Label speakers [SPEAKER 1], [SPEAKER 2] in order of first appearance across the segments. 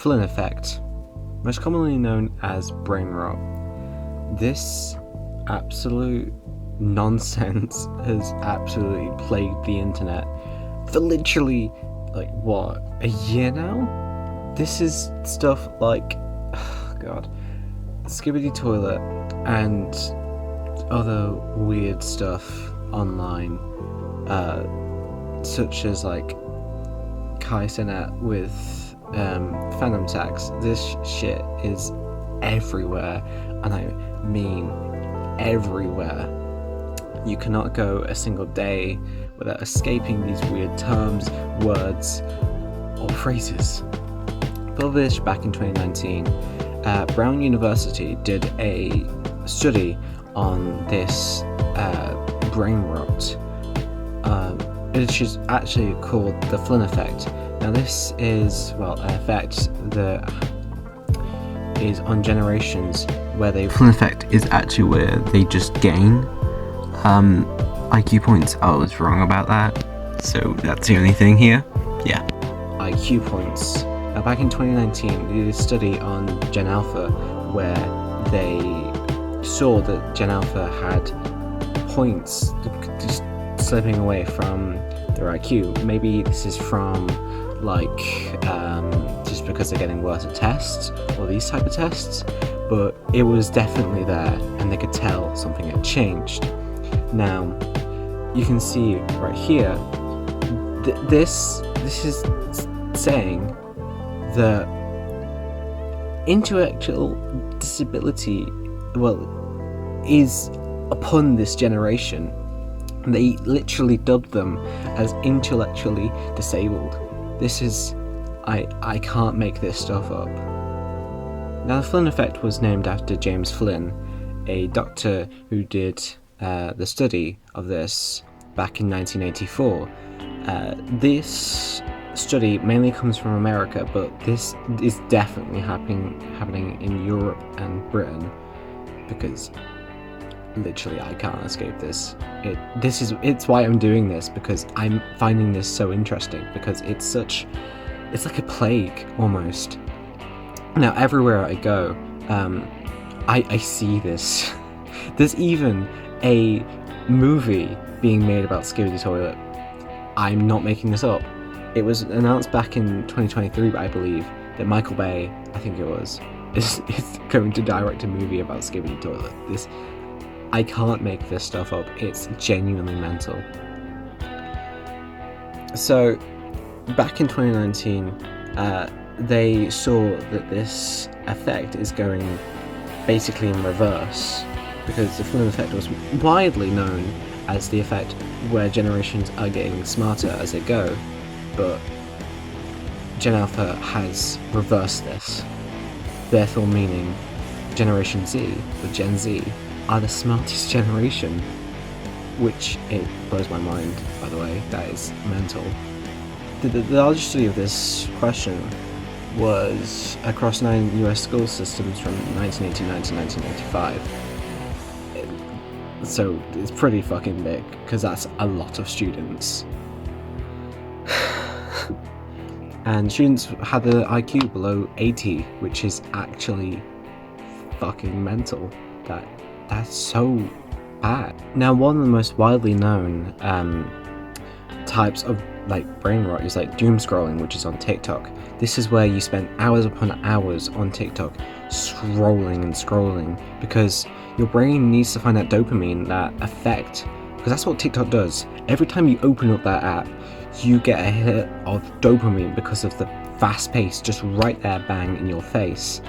[SPEAKER 1] Flynn effect, most commonly known as brain rot. This absolute nonsense has absolutely plagued the internet for literally, a year now? This is stuff like, Skibidi Toilet and other weird stuff online, such as Cenat with Fanum Tax. This shit is everywhere, and I mean everywhere. You cannot go a single day without escaping these weird terms, words, or phrases. Published back in 2019, Brown University did a study on this brain rot, which is actually called the Flynn effect. Now this is, an effect that is on generations where they... Flynn effect is actually where they just gain IQ points. I was wrong about that, so that's the only thing here. Yeah. IQ points. Now back in 2019, they did a study on Gen Alpha where they saw that Gen Alpha had points just slipping away from their IQ. Maybe this is from just because they're getting worse at tests or these type of tests, but it was definitely there and they could tell something had changed. Now you can see right here, this is saying that intellectual disability, is upon this generation. They literally dubbed them as intellectually disabled. This is, I can't make this stuff up. Now the Flynn effect was named after James Flynn, a doctor who did the study of this back in 1984. This study mainly comes from America, but this is definitely happening in Europe and Britain, because literally I can't escape this. It's why I'm doing this, because I'm finding this so interesting, because it's like a plague almost. Now everywhere I go, I see this. There's even a movie being made about Skibidi Toilet. I'm not making this up. It was announced back in 2023, I believe, that Michael Bay, I think it was, is going to direct a movie about Skibidi Toilet. I can't make this stuff up. It's genuinely mental. So, back in 2019, they saw that this effect is going basically in reverse, because the Flynn effect was widely known as the effect where generations are getting smarter as they go, but Gen Alpha has reversed this, therefore meaning Generation Z, or Gen Z, are the smartest generation, which it blows my mind, by the way. That is mental. The largest study of this question was across 9 US school systems from 1989 to 1995. So it's pretty fucking big, because that's a lot of students. And students had the IQ below 80, which is actually fucking mental. That's so bad. Now, one of the most widely known types of brain rot is doom scrolling, which is on TikTok. This is where you spend hours upon hours on TikTok scrolling, because your brain needs to find that dopamine, that effect, because that's what TikTok does. Every time you open up that app, you get a hit of dopamine because of the fast pace, just right there, bang in your face.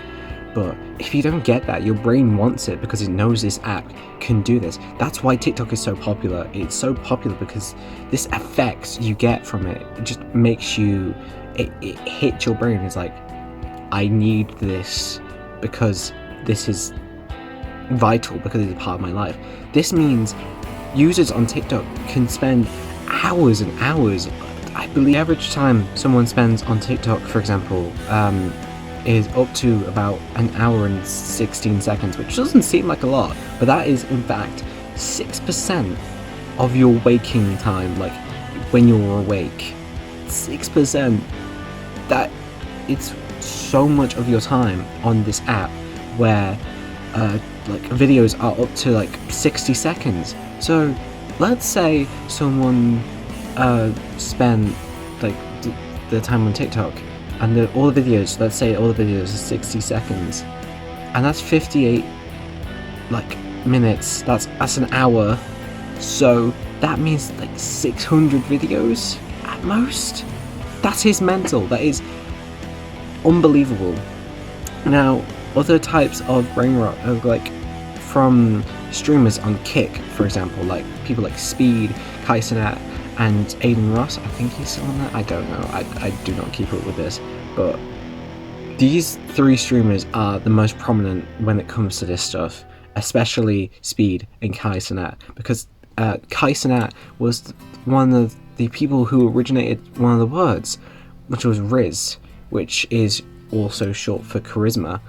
[SPEAKER 1] But if you don't get that, your brain wants it because it knows this app can do this. That's why TikTok is so popular. It's so popular because this effects you get from it just makes you, it hits your brain. It's like, I need this because this is vital, because it's a part of my life. This means users on TikTok can spend hours and hours. I believe the average time someone spends on TikTok, for example, is up to about an hour and 16 seconds, which doesn't seem like a lot, but that is in fact 6% of your waking time, when you're awake. 6%. That, it's so much of your time on this app where like videos are up to like 60 seconds. So let's say someone spent like the time on TikTok, and all the videos, let's say all the videos are 60 seconds, and that's 58 like minutes, that's an hour, so that means like 600 videos at most. That is mental. That is unbelievable. Now, other types of brain rot are like from streamers on Kick, for example, like people like Speed, Cenat, and Aiden Ross. I think he's still on that. I don't know. I do not keep up with this, but these three streamers are the most prominent when it comes to this stuff, especially Speed and Cenat, because Cenat was one of the people who originated one of the words, which was Riz, which is also short for charisma.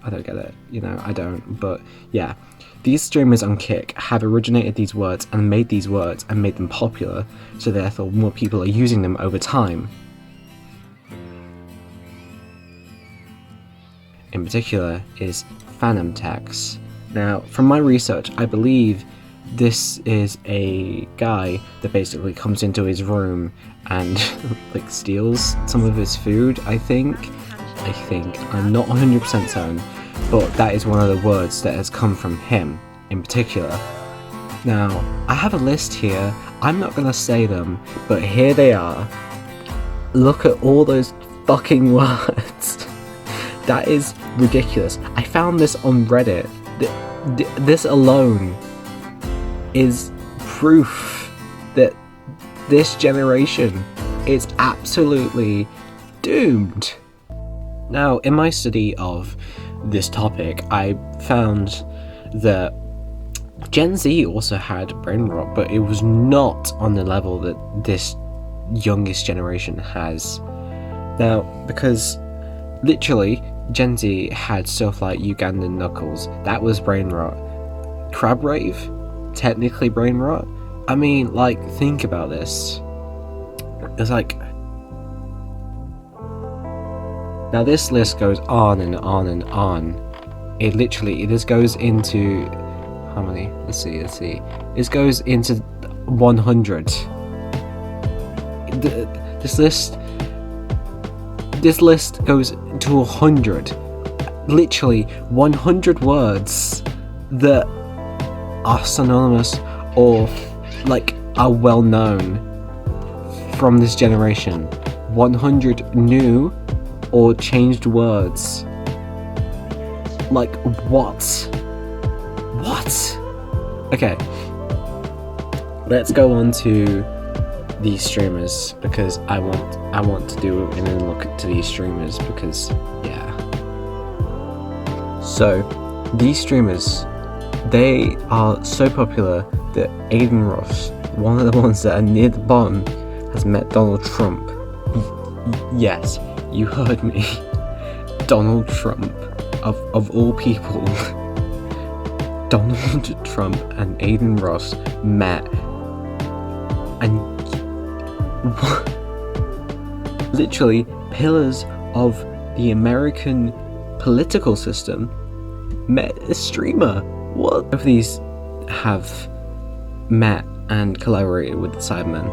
[SPEAKER 1] I don't get it, I don't, but yeah. These streamers on Kick have originated these words and made these words and made them popular, so therefore more people are using them over time. In particular is Fanum Tax. Now, from my research, I believe this is a guy that basically comes into his room and like steals some of his food, I think. I'm not 100% certain, but that is one of the words that has come from him in particular. Now, I have a list here. I'm not gonna say them, but here they are. Look at all those fucking words. That is ridiculous. I found this on Reddit. This alone is proof that this generation is absolutely doomed. Now, in my study of this topic, I found that Gen Z also had brain rot, but it was not on the level that this youngest generation has. Now, because literally, Gen Z had stuff like Ugandan knuckles. That was brain rot. Crab rave? Technically brain rot? I mean, like, think about this. It's like... Now this list goes on and on and on. It just goes into... How many? Let's see. It goes into 100. This list goes to 100. Literally 100 words that are synonymous or like are well known from this generation. 100 new or changed words. Like what? Okay, let's go on to these streamers, because I want to do and then look to these streamers, because yeah. So these streamers, they are so popular that Aiden Ross, one of the ones that are near the bottom, has met Donald Trump. Yes, you heard me. Donald Trump, of all people. Donald Trump and Aiden Ross met, and literally pillars of the American political system met a streamer. What? Both of these have met and collaborated with the Cybermen.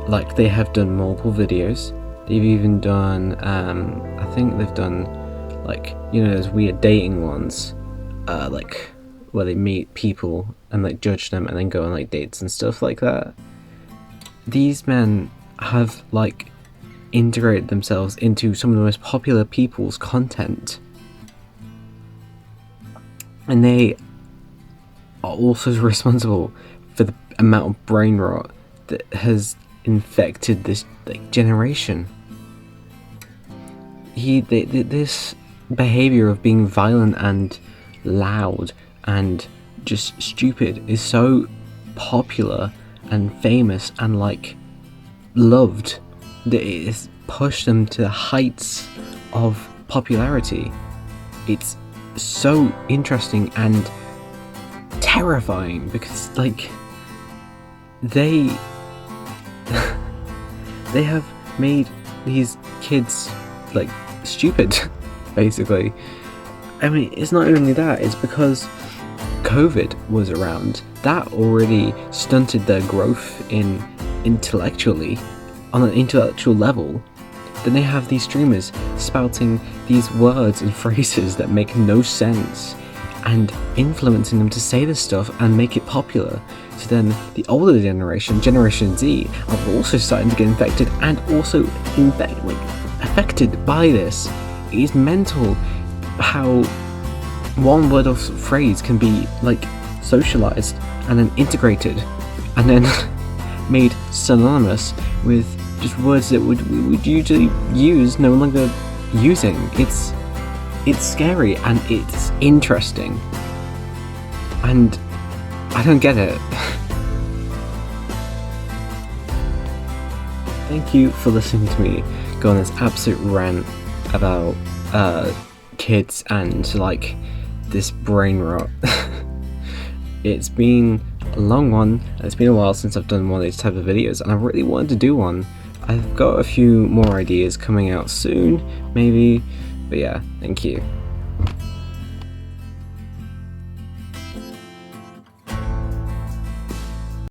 [SPEAKER 1] Like, they have done multiple videos. They've even done, I think they've done, like, those weird dating ones, like, where they meet people and, like, judge them and then go on, like, dates and stuff like that. These men have, like, integrated themselves into some of the most popular people's content. And they are also responsible for the amount of brain rot that has infected this, like, generation. This behavior of being violent and loud and just stupid is so popular and famous and, like, loved that it has pushed them to the heights of popularity. It's so interesting and terrifying, because, like, they have made these kids like stupid, basically. I mean, it's not only that, it's because COVID was around. That already stunted their growth intellectually, on an intellectual level. Then they have these streamers spouting these words and phrases that make no sense and influencing them to say this stuff and make it popular. So then the older generation, Generation Z, are also starting to get infected and also affected by this. It is mental how one word or phrase can be like socialized and then integrated and then made synonymous with just words that we would usually use no longer using. It's scary and it's interesting, and I don't get it. Thank you for listening to me go on this absolute rant about kids and like this brain rot. It's been a long one, and it's been a while since I've done one of these type of videos, and I really wanted to do one. I've got a few more ideas coming out soon, maybe, but yeah, thank you.